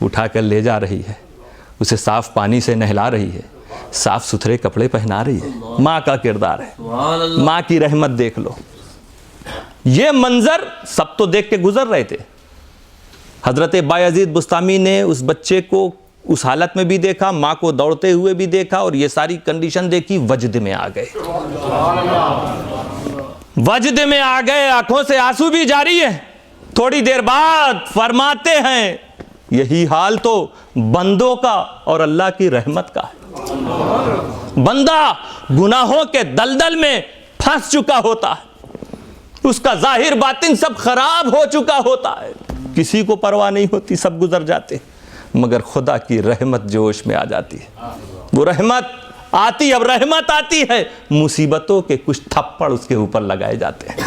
اٹھا کر لے جا رہی ہے، اسے صاف پانی سے نہلا رہی ہے، صاف ستھرے کپڑے پہنا رہی ہے۔ ماں کا کردار ہے، ماں کی رحمت دیکھ لو۔ یہ منظر سب تو دیکھ کے گزر رہے تھے۔ حضرت بایزید بستامی نے اس بچے کو اس حالت میں بھی دیکھا، ماں کو دوڑتے ہوئے بھی دیکھا، اور یہ ساری کنڈیشن دیکھی، وجد میں آ گئے، وجد میں آ گئے، آنکھوں سے آنسو بھی جاری ہے۔ تھوڑی دیر بعد فرماتے ہیں یہی حال تو بندوں کا اور اللہ کی رحمت کا ہے۔ بندہ گناہوں کے دلدل میں پھنس چکا ہوتا ہے، اس کا ظاہر باطن سب خراب ہو چکا ہوتا ہے، کسی کو پرواہ نہیں ہوتی، سب گزر جاتے، مگر خدا کی رحمت جوش میں آ جاتی ہے۔ وہ رحمت آتی، اب رحمت آتی ہے، مصیبتوں کے کچھ تھپڑ اس کے اوپر لگائے جاتے ہیں،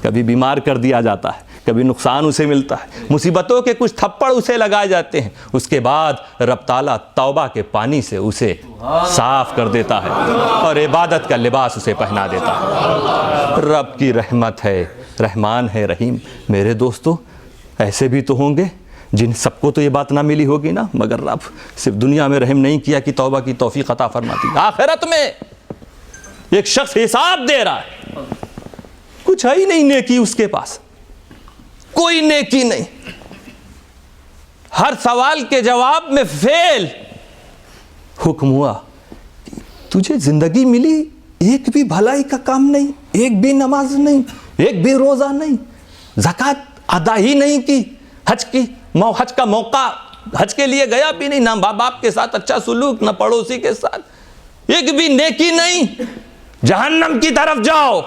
کبھی بیمار کر دیا جاتا ہے، کبھی نقصان اسے ملتا ہے، مصیبتوں کے کچھ تھپڑ اسے لگائے جاتے ہیں، اس کے بعد رب تعالیٰ توبہ کے پانی سے اسے صاف کر دیتا ہے اور عبادت کا لباس اسے پہنا دیتا ہے۔ رب کی رحمت ہے، رحمان ہے، رحیم۔ میرے دوستو، ایسے بھی تو ہوں گے جن سب کو تو یہ بات نہ ملی ہوگی نا، مگر رب صرف دنیا میں رحم نہیں کیا کہ توبہ کی توفیق عطا فرماتی، آخرت میں ایک شخص حساب دے رہا ہے، کچھ ہے ہی نہیں نیکی اس کے پاس، کوئی نیکی نہیں، ہر سوال کے جواب میں فیل۔ حکم ہوا تجھے زندگی ملی، ایک بھی بھلائی کا کام نہیں، ایک بھی نماز نہیں، ایک بھی روزہ نہیں، زکوٰۃ ادا ہی نہیں کی، حج کا موقع حج کے لیے گیا بھی نہیں، نہ ماں باپ کے ساتھ اچھا سلوک، نہ پڑوسی کے ساتھ، ایک بھی نیکی نہیں، جہنم کی طرف جاؤ۔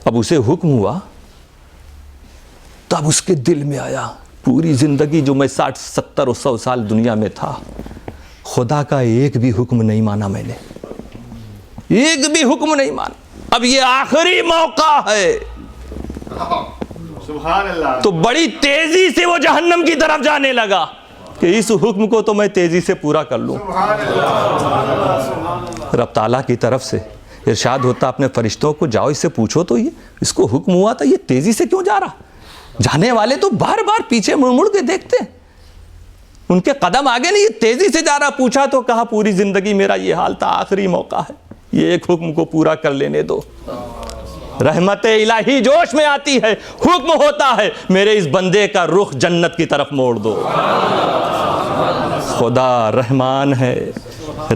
اب اسے حکم ہوا، تب اس کے دل میں آیا پوری زندگی جو میں 60 70 اور 100 سال دنیا میں تھا، خدا کا ایک بھی حکم نہیں مانا میں نے، ایک بھی حکم نہیں مانا، اب یہ آخری موقع ہے۔ سبحان اللہ۔ تو بڑی تیزی سے وہ جہنم کی طرف جانے لگا کہ اس حکم کو تو میں تیزی سے پورا کر لوں۔ رب تعالیٰ کی طرف سے ارشاد ہوتا اپنے فرشتوں کو، جاؤ اس سے پوچھو تو یہ اس کو حکم ہوا تھا، یہ تیزی سے کیوں جا رہا؟ جانے والے تو بار بار پیچھے مڑ مڑ کے دیکھتے ہیں، ان کے قدم آگے نہیں، یہ تیزی سے جا رہا۔ پوچھا تو کہا پوری زندگی میرا یہ حال تھا، آخری موقع ہے، یہ ایک حکم کو پورا کر لینے دو۔ رحمت الہی جوش میں آتی ہے، حکم ہوتا ہے میرے اس بندے کا رخ جنت کی طرف موڑ دو۔ خدا رحمان ہے،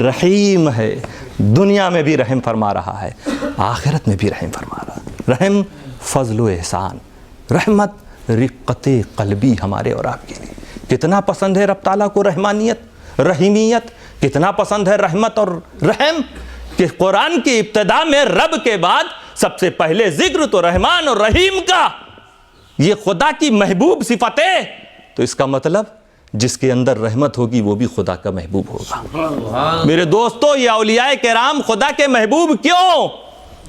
رحیم ہے، دنیا میں بھی رحم فرما رہا ہے، آخرت میں بھی رحم فرما رہا ہے۔ رحم فضل و احسان، رحمت رقت قلبی ہمارے اور آپ کے لیے۔ کتنا پسند ہے رب تعالیٰ کو رحمانیت، رحیمیت، کتنا پسند ہے رحمت اور رحم، کہ قرآن کی ابتدا میں رب کے بعد سب سے پہلے ذکر تو رحمان اور رحیم کا۔ یہ خدا کی محبوب صفتیں، تو اس کا مطلب جس کے اندر رحمت ہوگی وہ بھی خدا کا محبوب ہوگا۔ میرے دوستو، یہ اولیاء کرام خدا کے محبوب کیوں؟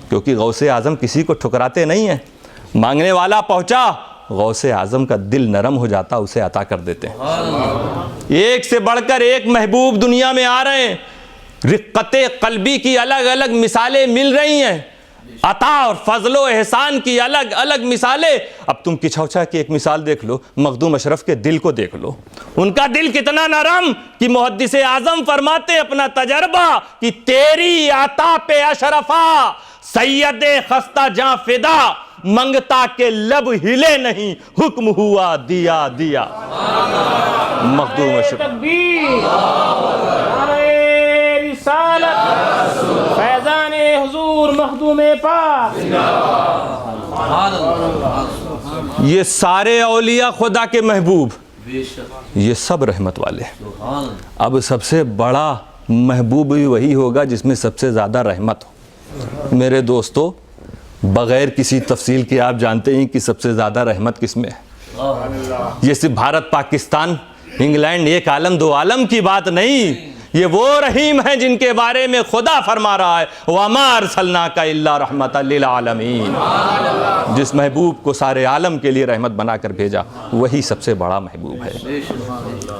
کیونکہ غوث اعظم کسی کو ٹھکراتے نہیں ہیں، مانگنے والا پہنچا، غوث اعظم کا دل نرم ہو جاتا، اسے عطا کر دیتے ہیں۔ ایک سے بڑھ کر ایک محبوب دنیا میں آ رہے ہیں، رقت قلبی کی الگ الگ مثالیں مل رہی ہیں، عطا اور فضل و احسان کی الگ الگ مثالیں۔ اب تم کچھوچا کی ایک مثال دیکھ لو، مخدوم اشرف کے دل کو دیکھ لو، ان کا دل کتنا نرم کہ محدث اعظم فرماتے اپنا تجربہ کہ تیری عطا پہ اشرفا سید خستہ جاں فدا، منگتا کہ لب ہلے نہیں، حکم ہوا دیا دیا۔ مخدوم اشرف تکبیر، نعرہ رسالت، فیضان حضور مخدوم پاک۔ یہ سارے اولیاء خدا کے محبوب، یہ سب رحمت والے ہیں۔ اب سب سے بڑا محبوب بھی وہی ہوگا جس میں سب سے زیادہ رحمت ہو۔ میرے دوستو، بغیر کسی تفصیل کے آپ جانتے ہیں کہ سب سے زیادہ رحمت کس میں ہے۔ یہ صرف بھارت، پاکستان، انگلینڈ، ایک عالم دو عالم کی بات نہیں، یہ وہ رحیم ہیں جن کے بارے میں خدا فرما رہا ہے وَمَا أَرْسَلْنَاكَ إِلَّا رَحْمَةً لِلْعَالَمِينَ۔ جس محبوب کو سارے عالم کے لیے رحمت بنا کر بھیجا، وہی سب سے بڑا محبوب ہے۔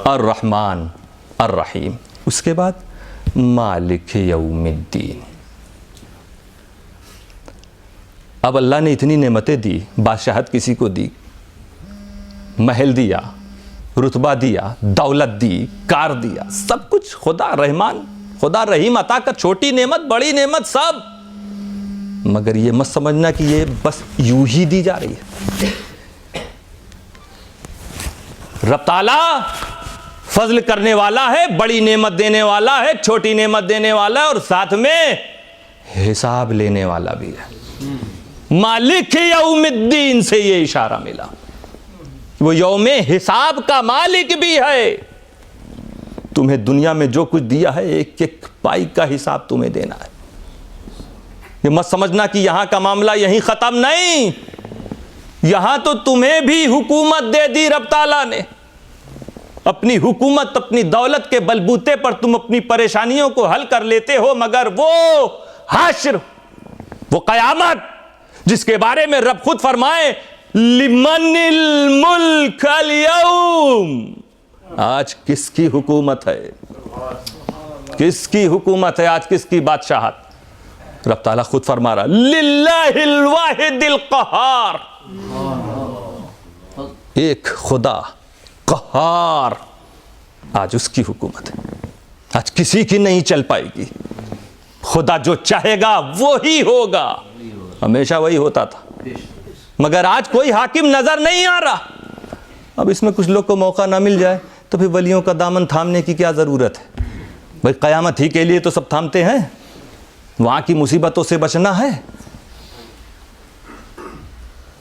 الرحمن الرحیم، اس کے بعد مالک یوم الدین۔ اب اللہ نے اتنی نعمتیں دی، بادشاہت کسی کو دی، محل دیا, رتبہ دیا, دولت دی, کار دیا, سب کچھ خدا رحمان, خدا رحیم عطا کر, چھوٹی نعمت بڑی نعمت سب, مگر یہ مت سمجھنا کہ یہ بس یوں ہی دی جا رہی ہے. رب تعالیٰ فضل کرنے والا ہے, بڑی نعمت دینے والا ہے, چھوٹی نعمت دینے والا ہے, اور ساتھ میں حساب لینے والا بھی ہے. مالک یوم الدین سے یہ اشارہ ملا, وہ یوم حساب کا مالک بھی ہے. تمہیں دنیا میں جو کچھ دیا ہے ایک ایک پائی کا حساب تمہیں دینا ہے. یہ مت سمجھنا کہ یہاں کا معاملہ یہیں ختم, نہیں, یہاں تو تمہیں بھی حکومت دے دی رب تعالیٰ نے. اپنی حکومت, اپنی دولت کے بلبوتے پر تم اپنی پریشانیوں کو حل کر لیتے ہو, مگر وہ حشر, وہ قیامت جس کے بارے میں رب خود فرمائے لمن الملک اليوم, آج کس کی حکومت ہے, کس کی حکومت ہے, آج کس کی بادشاہت. رب تعالیٰ خود فرما رہا للہ الواحد القہار, ایک خدا قہار, آج اس کی حکومت ہے, آج کسی کی نہیں چل پائے گی. خدا جو چاہے گا وہی ہوگا, ہمیشہ وہی ہوتا تھا, مگر آج کوئی حاکم نظر نہیں آ رہا. اب اس میں کچھ لوگ کو موقع نہ مل جائے تو پھر ولیوں کا دامن تھامنے کی کیا ضرورت ہے؟ بھائی قیامت ہی کے لیے تو سب تھامتے ہیں, وہاں کی مصیبتوں سے بچنا ہے.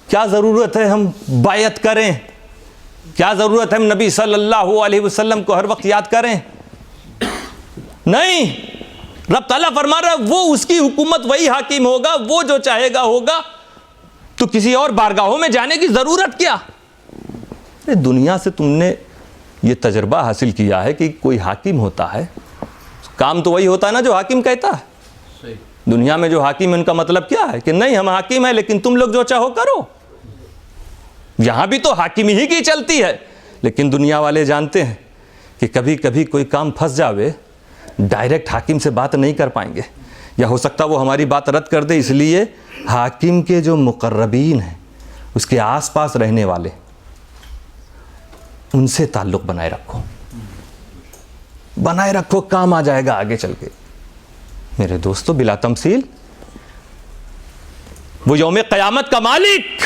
کیا ضرورت ہے ہم بیعت کریں, کیا ضرورت ہے ہم نبی صلی اللہ علیہ وسلم کو ہر وقت یاد کریں؟ نہیں, رب تعالیٰ فرما رہا وہ اس کی حکومت, وہی حاکم ہوگا, وہ جو چاہے گا ہوگا, تو کسی اور بارگاہوں میں جانے کی ضرورت کیا؟ دنیا سے تم نے یہ تجربہ حاصل کیا ہے کہ کوئی حاکم ہوتا ہے, کام تو وہی ہوتا ہے نا جو حاکم کہتا ہے. دنیا میں جو حاکم ہے ان کا مطلب کیا ہے کہ نہیں ہم حاکم ہیں لیکن تم لوگ جو چاہو کرو. یہاں بھی تو حاکم ہی کی چلتی ہے, لیکن دنیا والے جانتے ہیں کہ کبھی کبھی کوئی کام پھنس جاوے, ڈائریکٹ حاکم سے بات نہیں کر پائیں گے, یا ہو سکتا وہ ہماری بات رد کر دے, اس لیے حاکم کے جو مقربین ہیں, اس کے آس پاس رہنے والے, ان سے تعلق بنائے رکھو, بنائے رکھو, کام آ جائے گا آگے چل کے. میرے دوستو بلا تمثیل وہ یوم قیامت کا مالک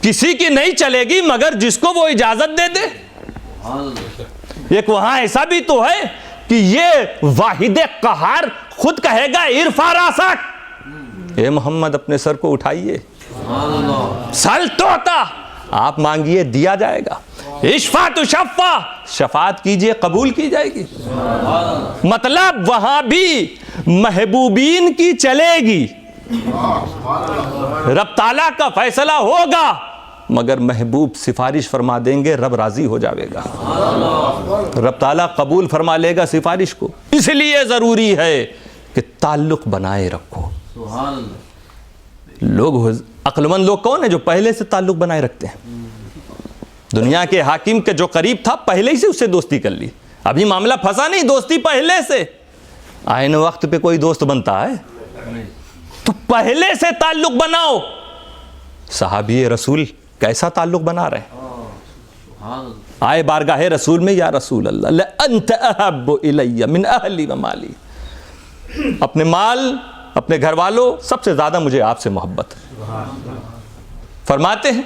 کسی کی نہیں چلے گی مگر جس کو وہ اجازت دے دے. ایک وہاں ایسا بھی تو ہے کہ یہ واحد قہار خود کہے گا ارفع راسک, اے محمد اپنے سر کو اٹھائیے, سل توتا, آپ مانگیے دیا جائے گا, اشفع تشفع, شفاعت کیجئے قبول کی جائے گی. مطلب وہاں بھی محبوبین کی چلے گی, رب تعالیٰ کا فیصلہ ہوگا, مگر محبوب سفارش فرما دیں گے, رب راضی ہو جاوے گا, رب تعالیٰ قبول فرما لے گا سفارش کو. اس لیے ضروری ہے کہ تعلق بنائے رکھو. لوگ عقل مند لوگ کون ہیں جو پہلے سے تعلق بنائے رکھتے ہیں؟ دنیا کے حاکم کے جو قریب تھا پہلے ہی سے اس سے دوستی کر لی, ابھی معاملہ پھنسا نہیں, دوستی پہلے سے. آئین وقت پہ کوئی دوست بنتا ہے تو پہلے سے تعلق بناؤ. صحابی رسول کیسا تعلق بنا رہے ہیں؟ آئے بارگاہ رسول میں, یا رسول اللہ لأنت احب الی من اہلی و مالی, اپنے مال اپنے گھر والوں سب سے زیادہ مجھے آپ سے محبت ہے. فرماتے ہیں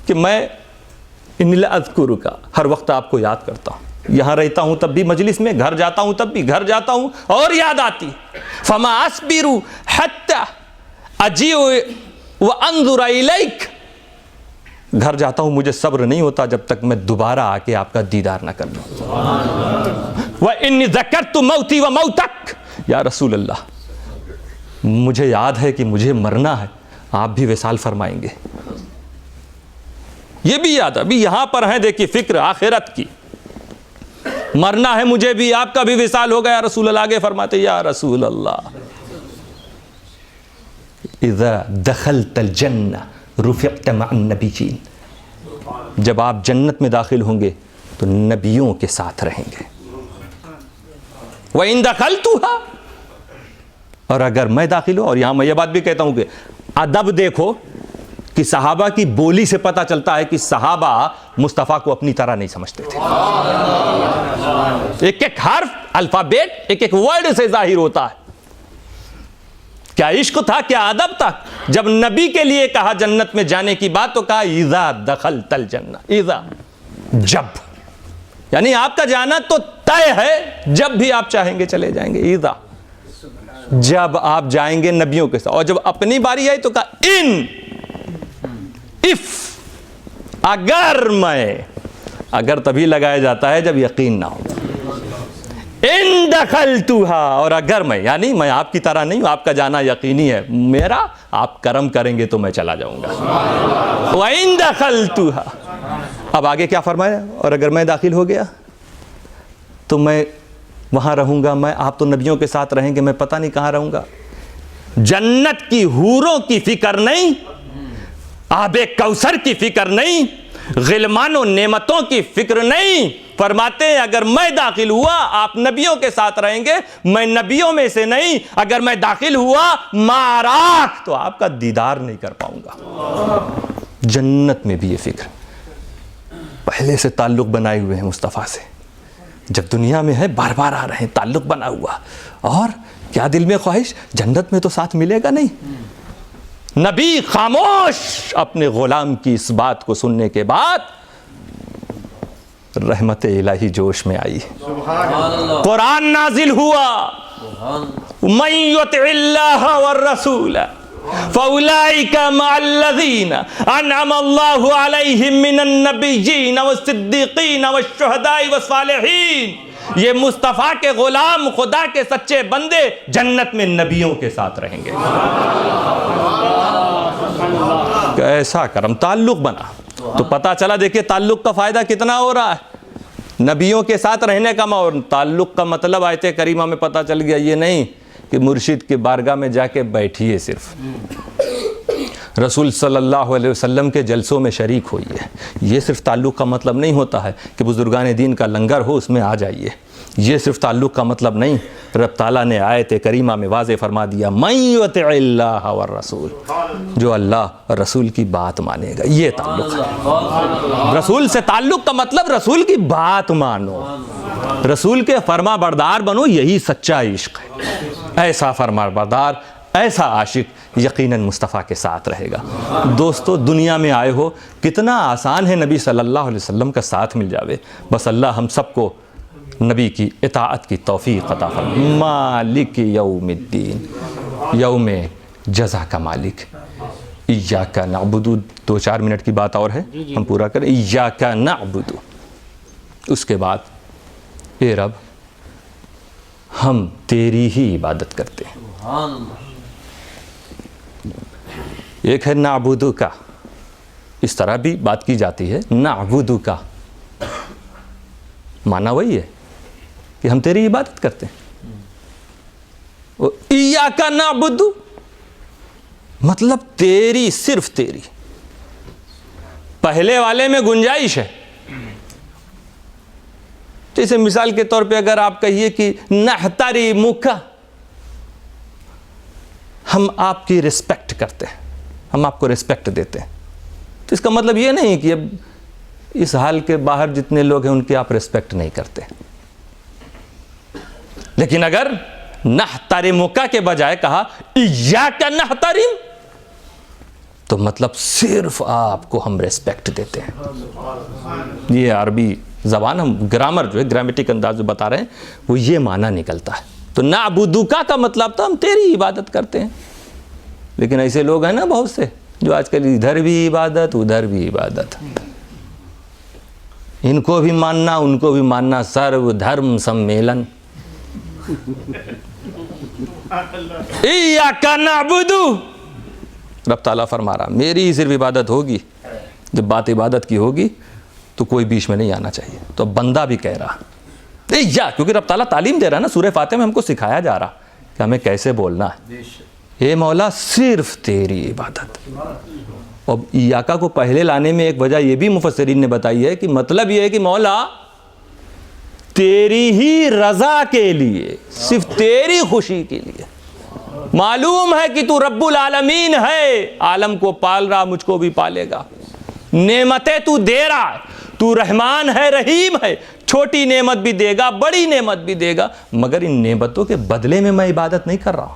کہ میں ان لأذکرک, ہر وقت آپ کو یاد کرتا ہوں, یہاں رہتا ہوں تب بھی مجلس میں, گھر جاتا ہوں تب بھی, گھر جاتا ہوں اور یاد آتی. فما اصبر حتی اجیء وانظر الیک, گھر جاتا ہوں مجھے صبر نہیں ہوتا جب تک میں دوبارہ آ کے آپ کا دیدار نہ کر لوں. وانی ذکرت موتی و موتک, یا رسول اللہ مجھے یاد ہے کہ مجھے مرنا ہے, آپ بھی وصال فرمائیں گے. یہ بھی یاد ہے, ابھی یہاں پر ہیں دیکھیے فکر آخرت کی, مرنا ہے مجھے بھی, آپ کا بھی وصال ہوگا یا رسول اللہ. آگے فرماتے یا رسول اللہ اذا دخلت الجنہ رفعت مع النبیین, جب آپ جنت میں داخل ہوں گے تو نبیوں کے ساتھ رہیں گے. وَإِن دَخَلْتُهَا, اور اگر میں داخل ہوں, اور یہاں میں یہ بات بھی کہتا ہوں کہ ادب دیکھو کہ صحابہ کی بولی سے پتہ چلتا ہے کہ صحابہ مصطفیٰ کو اپنی طرح نہیں سمجھتے تھے. ایک ایک حرف الفابیٹ ایک ایک ورڈ سے ظاہر ہوتا ہے. کیا عشق تھا, کیا ادب تھا. جب نبی کے لیے کہا جنت میں جانے کی بات تو کہا اذا دخلت الجنہ, اذا جب, یعنی آپ کا جانا تو طے ہے, جب بھی آپ چاہیں گے چلے جائیں گے. اذا جب آپ جائیں گے نبیوں کے ساتھ. اور جب اپنی باری آئی تو کہا ان, اف, اگر میں, اگر تبھی لگایا جاتا ہے جب یقین نہ ہو. ان دخلتھا, اور اگر میں, یعنی میں آپ کی طرح نہیں ہوں, آپ کا جانا یقینی ہے, میرا آپ کرم کریں گے تو میں چلا جاؤں گا. وَإِن دَخَلْتُهَا, اب آگے کیا فرمایا, اور اگر میں داخل ہو گیا تو میں وہاں رہوں گا. میں, آپ تو نبیوں کے ساتھ رہیں گے, میں پتہ نہیں کہاں رہوں گا. جنت کی حوروں کی فکر نہیں, آب کوثر کی فکر نہیں, غلمان و نعمتوں کی فکر نہیں. فرماتے ہیں اگر میں داخل ہوا آپ نبیوں کے ساتھ رہیں گے, میں نبیوں میں سے نہیں. اگر میں داخل ہوا ماراک, تو آپ کا دیدار نہیں کر پاؤں گا. جنت میں بھی یہ فکر, پہلے سے تعلق بنائے ہوئے ہیں مصطفیٰ سے, جب دنیا میں ہے بار بار آ رہے ہیں, تعلق بنا ہوا. اور کیا دل میں خواہش, جنت میں تو ساتھ ملے گا نہیں. نبی خاموش, اپنے غلام کی اس بات کو سننے کے بعد رحمت الہی جوش میں آئی. قرآن نازل ہوا, من یطع اللہ والرسول فاولئک مع الذین انعم اللہ علیہم من النبیین والصدیقین والشہداء والصالحین. یہ مصطفیٰ کے غلام, خدا کے سچے بندے جنت میں نبیوں کے ساتھ رہیں گے. ایسا کرم, تعلق بنا تو پتا چلا. دیکھیں تعلق کا فائدہ کتنا ہو رہا ہے. نبیوں کے ساتھ رہنے کا اور تعلق کا مطلب آیت کریمہ میں پتا چل گیا. یہ نہیں کہ مرشد کی بارگاہ میں جا کے بیٹھیے, صرف رسول صلی اللہ علیہ وسلم کے جلسوں میں شریک ہوئیے. یہ صرف تعلق کا مطلب نہیں ہوتا ہے کہ بزرگان دین کا لنگر ہو اس میں آ جائیے. یہ صرف تعلق کا مطلب نہیں. رب تعالیٰ نے آیت کریمہ میں واضح فرما دیا, من یطع اللہ والرسول, جو اللہ اور رسول کی بات مانے گا. یہ تعلق ہے. رسول سے تعلق کا مطلب رسول کی بات مانو, رسول کے فرما بردار بنو. یہی سچا عشق ہے. ایسا فرما بردار, ایسا عاشق یقیناً مصطفیٰ کے ساتھ رہے گا. دوستو دنیا میں آئے ہو, کتنا آسان ہے نبی صلی اللہ علیہ وسلم کا ساتھ مل جاوے. بس اللہ ہم سب کو نبی کی اطاعت کی توفیق عطا فرمائے. مالک یوم الدین, یوم جزا کا مالک. ایاک نعبد, 2-4 منٹ کی بات اور ہے, ہم پورا کریں. ایاک نعبد, اس کے بعد اے رب ہم تیری ہی عبادت کرتے ہیں. ایک ہے نعبدو کا, اس طرح بھی بات کی جاتی ہے. نعبدو کا معنی وہی ہے کہ ہم تیری عبادت کرتے ہیں. ایاک نعبد مطلب تیری, صرف تیری. پہلے والے میں گنجائش ہے. جیسے مثال کے طور پہ اگر آپ کہیے کہ نحترمک, ہم آپ کی ریسپیکٹ کرتے ہیں, ہم آپ کو ریسپیکٹ دیتے ہیں. تو اس کا مطلب یہ نہیں کہ اب اس حال کے باہر جتنے لوگ ہیں ان کی آپ ریسپیکٹ نہیں کرتے. لیکن اگر نحترمک کے بجائے کہا ایاک نحترم, تو مطلب صرف آپ کو ہم ریسپیکٹ دیتے ہیں. یہ عربی زبان, ہم گرامر جو ہے گرامیٹک انداز جو بتا رہے ہیں وہ یہ معنی نکلتا ہے. تو نعبدوکا کا مطلب تو ہم تیری عبادت کرتے ہیں. لیکن ایسے لوگ ہیں نا بہت سے جو آج کل ادھر بھی عبادت ادھر بھی عبادت, ان کو بھی ماننا ان کو بھی ماننا. سرو دھرم سمیلن. ایاک نعبد, رب تعالیٰ فرما رہا میری ہی صرف عبادت ہوگی. جب بات عبادت کی ہوگی تو کوئی بیچ میں نہیں آنا چاہیے. تو بندہ بھی کہہ رہا کیونکہ رب تعالیٰ تعلیم دے رہا ہے نا. سورہ فاتحہ میں ہم کو سکھایا جا رہا کہ ہمیں کیسے بولنا ہے. اے مولا صرف تیری عبادت. اب ایاکا کو پہلے لانے میں ایک وجہ یہ بھی مفسرین نے بتائی ہے کہ مطلب یہ ہے کہ مولا تیری ہی رضا کے لیے, صرف تیری خوشی کے لیے. معلوم ہے کہ تو رب العالمین ہے، عالم کو پال رہا، مجھ کو بھی پالے گا، نعمتیں تو دے رہا ہے، تو رحمان ہے، رحیم ہے، چھوٹی نعمت بھی دے گا، بڑی نعمت بھی دے گا، مگر ان نعمتوں کے بدلے میں عبادت نہیں کر رہا.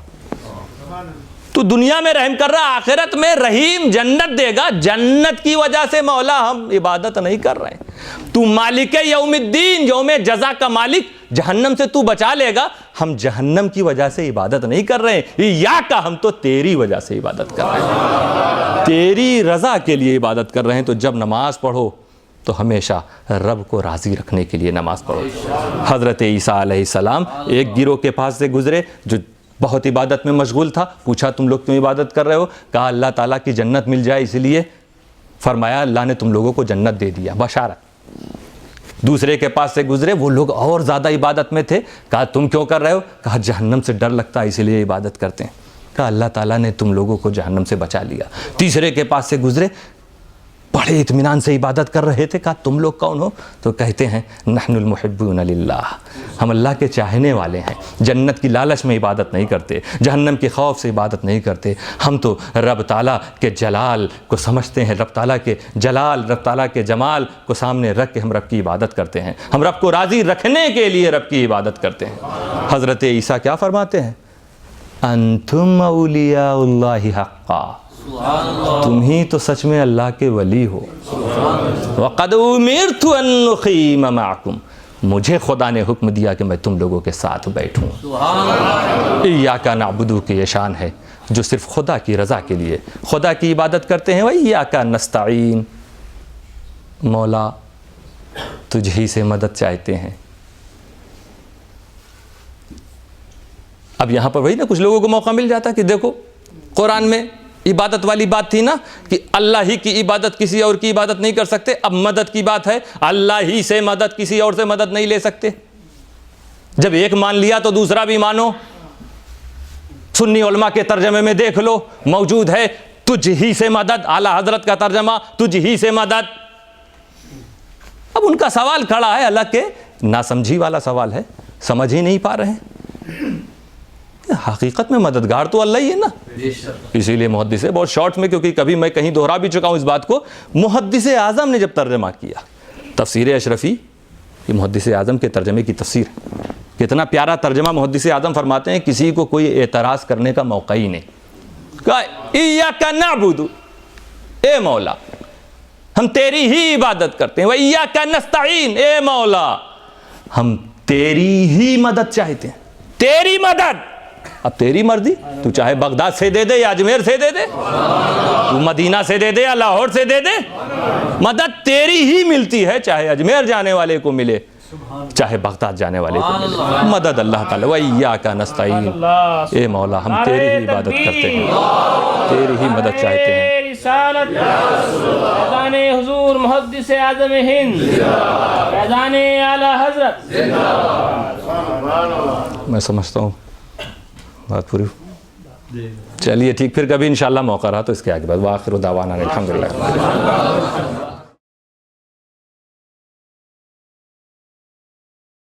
تو دنیا میں رحم کر رہا، آخرت میں رحیم جنت دے گا، جنت کی وجہ سے مولا ہم عبادت نہیں کر رہے ہیں. تو مالک یوم الدین، یوم جزا کا مالک، جہنم سے تو بچا لے گا، ہم جہنم کی وجہ سے عبادت نہیں کر رہے ہیں، یا کا ہم تو تیری وجہ سے عبادت کر رہے ہیں، تیری رضا کے لیے عبادت کر رہے ہیں. تو جب نماز پڑھو تو ہمیشہ رب کو راضی رکھنے کے لیے نماز پڑھو. حضرت عیسیٰ علیہ السلام ایک گروہ کے پاس سے گزرے جو بہت عبادت میں مشغول تھا. پوچھا تم لوگ کیوں عبادت کر رہے ہو؟ کہا اللہ تعالیٰ کی جنت مل جائے اس لیے. فرمایا اللہ نے تم لوگوں کو جنت دے دیا، بشارت. دوسرے کے پاس سے گزرے، وہ لوگ اور زیادہ عبادت میں تھے. کہا تم کیوں کر رہے ہو؟ کہا جہنم سے ڈر لگتا ہے اسی لیے عبادت کرتے ہیں. کہا اللہ تعالیٰ نے تم لوگوں کو جہنم سے بچا لیا. تیسرے کے پاس سے گزرے، بڑے اطمینان سے عبادت کر رہے تھے. کہا تم لوگ کون ہو؟ تو کہتے ہیں نحن المحبون للہ، ہم اللہ کے چاہنے والے ہیں، جنت کی لالچ میں عبادت نہیں کرتے، جہنم کے خوف سے عبادت نہیں کرتے. ہم تو رب تعالیٰ کے جلال کو سمجھتے ہیں، رب تعالیٰ کے جلال، رب تعالیٰ کے جمال کو سامنے رکھ کے ہم رب کی عبادت کرتے ہیں، ہم رب کو راضی رکھنے کے لیے رب کی عبادت کرتے ہیں. حضرت عیسیٰ کیا فرماتے ہیں؟ انتم اولیاء اللہ حقا، تم ہی تو سچ میں اللہ کے ولی ہو. وَقَدْ أُمِرْتُ أَن أُقِيمَ مَعَكُمْ، مجھے خدا نے حکم دیا کہ میں تم لوگوں کے ساتھ بیٹھوں. ایاک نعبد کی یہ شان ہے جو صرف خدا کی رضا کے لیے خدا کی عبادت کرتے ہیں. وَإِيَّاكَ نَسْتَعِينُ، مولا تجھ ہی سے مدد چاہتے ہیں. اب یہاں پر وہی نا کچھ لوگوں کو موقع مل جاتا کہ دیکھو قرآن میں عبادت والی بات تھی نا کہ اللہ ہی کی عبادت کسی اور کی عبادت نہیں کر سکتے. اب مدد کی بات ہے، اللہ ہی سے مدد، کسی اور سے مدد نہیں لے سکتے. جب ایک مان لیا تو دوسرا بھی مانو. سنی علماء کے ترجمے میں دیکھ لو، موجود ہے تجھ ہی سے مدد. اعلیٰ حضرت کا ترجمہ تجھ ہی سے مدد. اب ان کا سوال کھڑا ہے، اللہ کے ناسمجھی والا سوال ہے، سمجھ ہی نہیں پا رہے ہیں. حقیقت میں مددگار تو اللہ ہی ہے نا. اسی لیے محدث بہت شارٹ میں، کیونکہ کبھی میں کہیں دہرا بھی چکا ہوں اس بات کو، محدث اعظم نے جب ترجمہ کیا تفسیر اشرفی، یہ محدث اعظم کے ترجمے کی تفسیر ہے. کتنا پیارا ترجمہ محدث اعظم فرماتے ہیں، کسی کو کوئی اعتراض کرنے کا موقع ہی نہیں. کہا ایاک نعبد، اے مولا ہم تیری ہی عبادت کرتے ہیں. وایاک نستعین، اے مولا ہم تیری ہی مدد چاہتے ہیں، تیری مدد. اب تیری مرضی، تو چاہے بغداد سے دے دے یا اجمیر سے دے دے، تو مدینہ سے دے دے یا لاہور سے دے دے، مدد تیری ہی ملتی ہے، چاہے اجمیر جانے والے کو ملے چاہے بغداد جانے والے کو ملے. مدد اللہ تعالیٰ. وَإِيَّاكَ نَسْتَعِينُ، اے مولا ہم تیری ہی عبادت کرتے ہیں، تیری ہی مدد چاہتے ہیں. رسالت فیضان حضور محدث اعظم ہند، فیضان اعلیٰ حضرت. میں سمجھتا ہوں بات پوری. چلیے ٹھیک، پھر کبھی انشاءاللہ موقع رہا تو اس کے آگے بعد. وآخر دعوانا الحمدللہ.